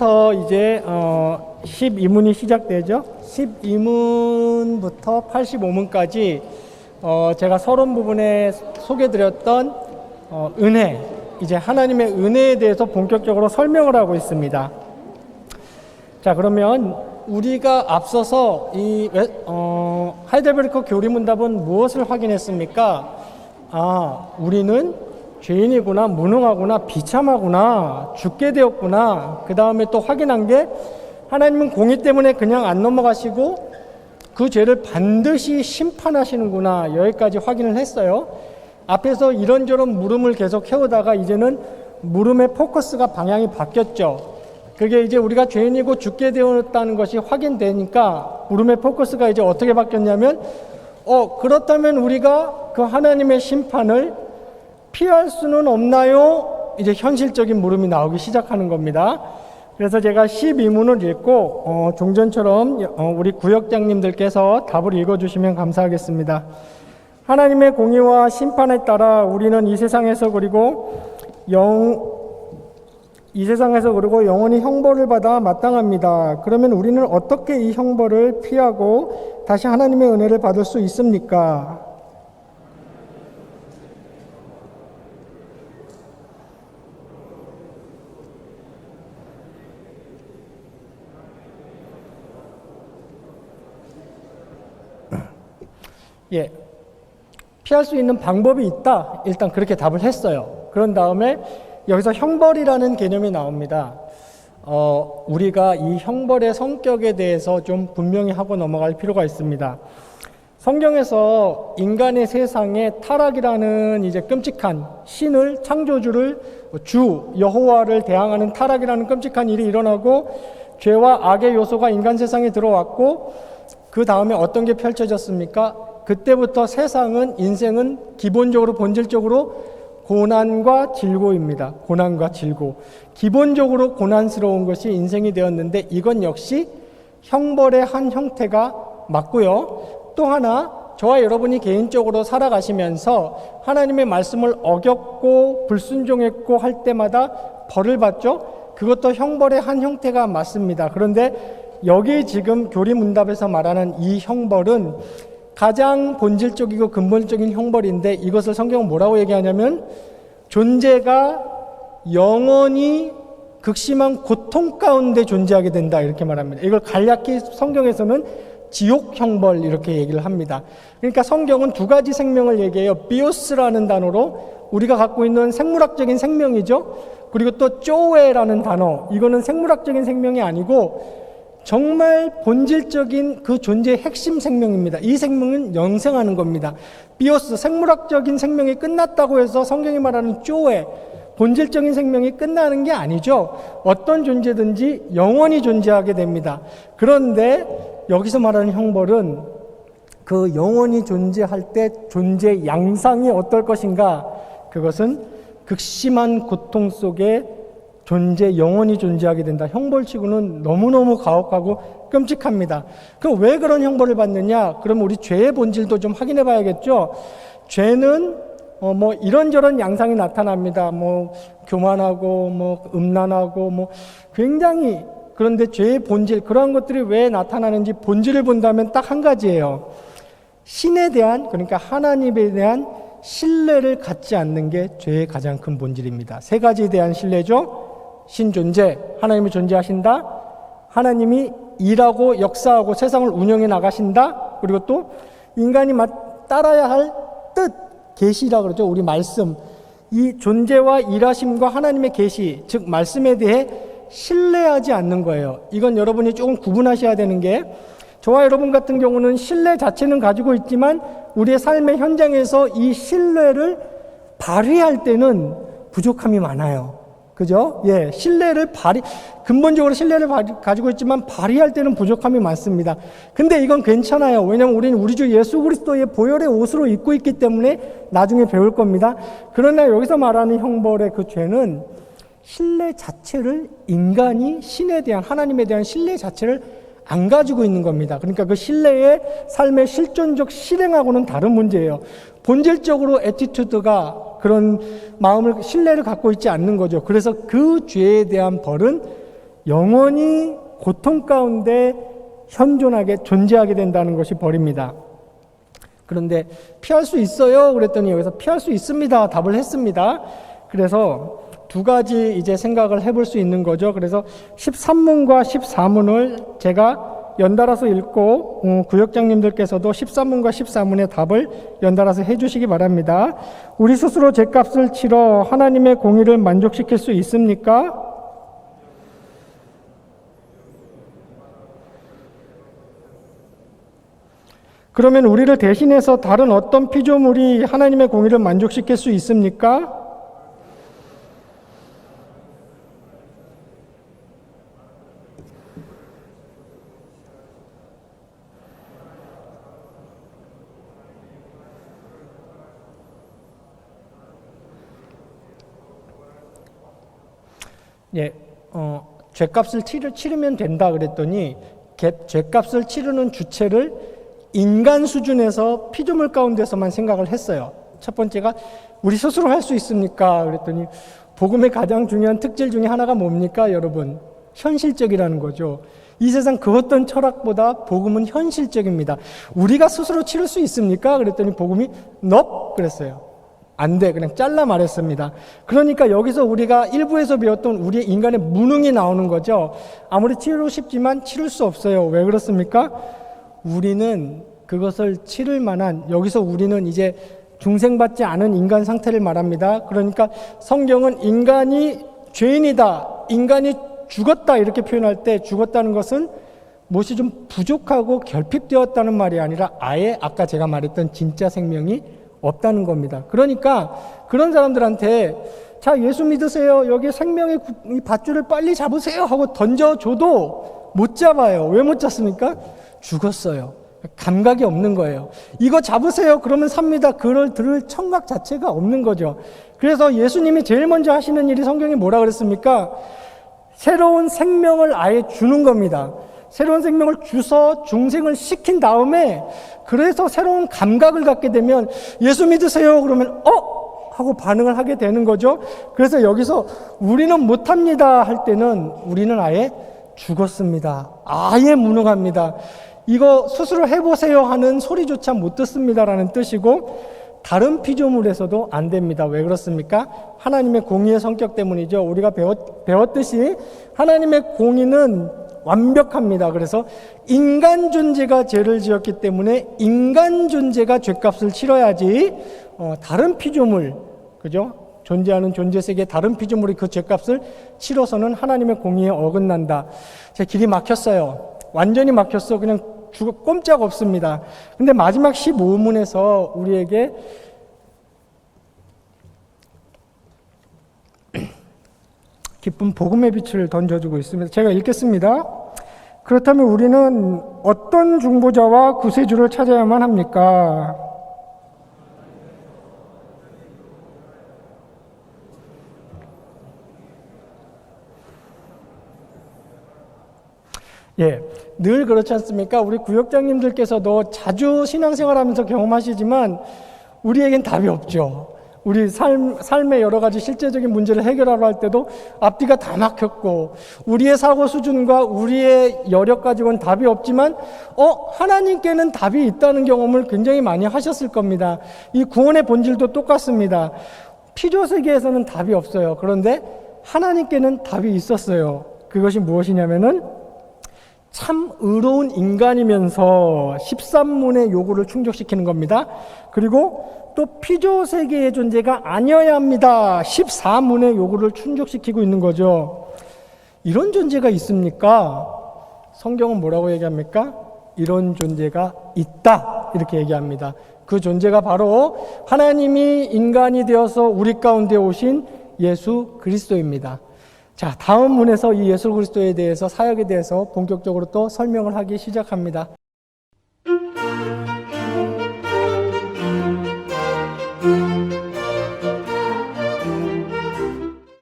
오늘부터 이제 12문이 시작되죠. 12문부터 85문까지 제가 서론 부분에 소개드렸던 은혜, 이제 하나님의 은혜에 대해서 본격적으로 설명을 하고 있습니다. 자, 그러면 우리가 앞서서 이 하이델베르크 교리문답은 무엇을 확인했습니까? 우리는 죄인이구나, 무능하구나, 비참하구나, 죽게 되었구나. 그 다음에 또 확인한 게 하나님은 공의 때문에 그냥 안 넘어가시고 그 죄를 반드시 심판하시는구나. 여기까지 확인을 했어요. 앞에서 이런저런 물음을 계속 해오다가 이제는 물음의 포커스가 방향이 바뀌었죠. 그게 이제 우리가 죄인이고 죽게 되었다는 것이 확인되니까 물음의 포커스가 이제 어떻게 바뀌었냐면 그렇다면 우리가 그 하나님의 심판을 피할 수는 없나요? 이제 현실적인 물음이 나오기 시작하는 겁니다. 그래서 제가 12문을 읽고 종전처럼 우리 구역장님들께서 답을 읽어주시면 감사하겠습니다. 하나님의 공의와 심판에 따라 우리는 이 세상에서 그리고 영원히 형벌을 받아 마땅합니다. 그러면 우리는 어떻게 이 형벌을 피하고 다시 하나님의 은혜를 받을 수 있습니까? 피할 수 있는 방법이 있다. 일단 그렇게 답을 했어요. 그런 다음에 여기서 형벌이라는 개념이 나옵니다. 우리가 이 형벌의 성격에 대해서 좀 분명히 하고 넘어갈 필요가 있습니다. 성경에서 인간의 세상에 타락이라는 이제 끔찍한 신을, 창조주를, 주 여호와를 대항하는 타락이라는 끔찍한 일이 일어나고 죄와 악의 요소가 인간 세상에 들어왔고 그 다음에 어떤 게 펼쳐졌습니까? 그때부터 인생은 기본적으로 본질적으로 고난과 질고입니다. 고난과 질고. 기본적으로 고난스러운 것이 인생이 되었는데 이건 역시 형벌의 한 형태가 맞고요. 또 하나, 저와 여러분이 개인적으로 살아가시면서 하나님의 말씀을 어겼고 불순종했고 할 때마다 벌을 받죠. 그것도 형벌의 한 형태가 맞습니다. 그런데 여기 지금 교리문답에서 말하는 이 형벌은 가장 본질적이고 근본적인 형벌인데 이것을 성경은 뭐라고 얘기하냐면 존재가 영원히 극심한 고통 가운데 존재하게 된다 이렇게 말합니다. 이걸 간략히 성경에서는 지옥 형벌 이렇게 얘기를 합니다. 그러니까 성경은 두 가지 생명을 얘기해요. 비오스라는 단어로 우리가 갖고 있는 생물학적인 생명이죠. 그리고 또 쪼에라는 단어, 이거는 생물학적인 생명이 아니고 정말 본질적인 그 존재의 핵심 생명입니다. 이 생명은 영생하는 겁니다. 비오스, 생물학적인 생명이 끝났다고 해서 성경이 말하는 쪼에, 본질적인 생명이 끝나는 게 아니죠. 어떤 존재든지 영원히 존재하게 됩니다. 그런데 여기서 말하는 형벌은 그 영원히 존재할 때 존재 양상이 어떨 것인가? 그것은 극심한 고통 속에 영원히 존재하게 된다. 형벌치고는 너무너무 가혹하고 끔찍합니다. 그럼 왜 그런 형벌을 받느냐? 그럼 우리 죄의 본질도 좀 확인해 봐야겠죠? 죄는 이런저런 양상이 나타납니다. 교만하고 음란하고 굉장히, 그런데 죄의 본질, 그러한 것들이 왜 나타나는지 본질을 본다면 딱 한 가지예요. 신에 대한, 그러니까 하나님에 대한 신뢰를 갖지 않는 게 죄의 가장 큰 본질입니다. 세 가지에 대한 신뢰죠. 신존재, 하나님이 존재하신다. 하나님이 일하고 역사하고 세상을 운영해 나가신다. 그리고 또 인간이 따라야 할 뜻, 계시라 그러죠. 우리 말씀. 이 존재와 일하심과 하나님의 계시, 즉 말씀에 대해 신뢰하지 않는 거예요. 이건 여러분이 조금 구분하셔야 되는 게, 저와 여러분 같은 경우는 신뢰 자체는 가지고 있지만 우리의 삶의 현장에서 이 신뢰를 발휘할 때는 부족함이 많아요. 그죠? 근본적으로 신뢰를 가지고 있지만 발휘할 때는 부족함이 많습니다. 근데 이건 괜찮아요. 왜냐하면 우리는 우리 주 예수 그리스도의 보혈의 옷으로 입고 있기 때문에 나중에 배울 겁니다. 그러나 여기서 말하는 형벌의 그 죄는 신뢰 자체를, 인간이 신에 대한, 하나님에 대한 신뢰 자체를 안 가지고 있는 겁니다. 그러니까 그 신뢰의 삶의 실존적 실행하고는 다른 문제예요. 본질적으로 애티튜드가 그런 신뢰를 갖고 있지 않는 거죠. 그래서 그 죄에 대한 벌은 영원히 고통 가운데 현존하게 존재하게 된다는 것이 벌입니다. 그런데 피할 수 있어요? 그랬더니 여기서 피할 수 있습니다. 답을 했습니다. 그래서 두 가지 이제 생각을 해볼 수 있는 거죠. 그래서 13문과 14문을 제가 연달아서 읽고 구역장님들께서도 13문과 14문의 답을 연달아서 해주시기 바랍니다. 우리 스스로 죗값을 치러 하나님의 공의를 만족시킬 수 있습니까? 그러면 우리를 대신해서 다른 어떤 피조물이 하나님의 공의를 만족시킬 수 있습니까? 예, 죗값을 치르면 된다 그랬더니 죗값을 치르는 주체를 인간 수준에서 피조물 가운데서만 생각을 했어요. 첫 번째가 우리 스스로 할 수 있습니까? 그랬더니 복음의 가장 중요한 특질 중에 하나가 뭡니까, 여러분? 현실적이라는 거죠. 이 세상 그 어떤 철학보다 복음은 현실적입니다. 우리가 스스로 치를 수 있습니까? 그랬더니 복음이 넙 그랬어요. 안 돼. 그냥 잘라 말했습니다. 그러니까 여기서 우리가 일부에서 배웠던 우리의 인간의 무능이 나오는 거죠. 아무리 치르고 싶지만 치를 수 없어요. 왜 그렇습니까? 우리는 그것을 치를 만한, 여기서 우리는 이제 중생받지 않은 인간 상태를 말합니다. 그러니까 성경은 인간이 죄인이다, 인간이 죽었다 이렇게 표현할 때 죽었다는 것은 무엇이 좀 부족하고 결핍되었다는 말이 아니라 아예 아까 제가 말했던 진짜 생명이 없다는 겁니다. 그러니까 그런 사람들한테 자, 예수 믿으세요, 여기 생명의 밧줄을 빨리 잡으세요 하고 던져줘도 못 잡아요. 왜 못 잡습니까? 죽었어요. 감각이 없는 거예요. 이거 잡으세요 그러면 삽니다. 그걸 들을 청각 자체가 없는 거죠. 그래서 예수님이 제일 먼저 하시는 일이 성경에 뭐라 그랬습니까? 새로운 생명을 아예 주는 겁니다. 새로운 생명을 주서 중생을 시킨 다음에, 그래서 새로운 감각을 갖게 되면 예수 믿으세요 그러면 하고 반응을 하게 되는 거죠. 그래서 여기서 우리는 못합니다 할 때는 우리는 아예 죽었습니다. 아예 무능합니다. 이거 스스로 해보세요 하는 소리조차 못 듣습니다라는 뜻이고, 다른 피조물에서도 안 됩니다. 왜 그렇습니까? 하나님의 공의의 성격 때문이죠. 우리가 배웠듯이 하나님의 공의는 완벽합니다. 그래서 인간 존재가 죄를 지었기 때문에 인간 존재가 죄값을 치러야지 다른 피조물, 그죠? 존재하는 존재 세계의 다른 피조물이 그 죄값을 치러서는 하나님의 공의에 어긋난다. 제 길이 막혔어요. 완전히 막혔어. 그냥 꼼짝 없습니다. 근데 마지막 15문에서 우리에게 기쁜 복음의 빛을 던져주고 있습니다. 제가 읽겠습니다. 그렇다면 우리는 어떤 중보자와 구세주를 찾아야만 합니까? 예, 늘 그렇지 않습니까? 우리 구역장님들께서도 자주 신앙생활하면서 경험하시지만 우리에겐 답이 없죠. 우리 삶의 여러 가지 실제적인 문제를 해결하러 할 때도 앞뒤가 다 막혔고 우리의 사고 수준과 우리의 여력 가지고는 답이 없지만 하나님께는 답이 있다는 경험을 굉장히 많이 하셨을 겁니다. 이 구원의 본질도 똑같습니다. 피조세계에서는 답이 없어요. 그런데 하나님께는 답이 있었어요. 그것이 무엇이냐면은 참 의로운 인간이면서 13문의 요구를 충족시키는 겁니다. 그리고 또 피조세계의 존재가 아니어야 합니다. 14문의 요구를 충족시키고 있는 거죠. 이런 존재가 있습니까? 성경은 뭐라고 얘기합니까? 이런 존재가 있다 이렇게 얘기합니다. 그 존재가 바로 하나님이 인간이 되어서 우리 가운데 오신 예수 그리스도입니다. 자, 다음 문에서 이 예수 그리스도에 대해서, 사역에 대해서 본격적으로 또 설명을 하기 시작합니다.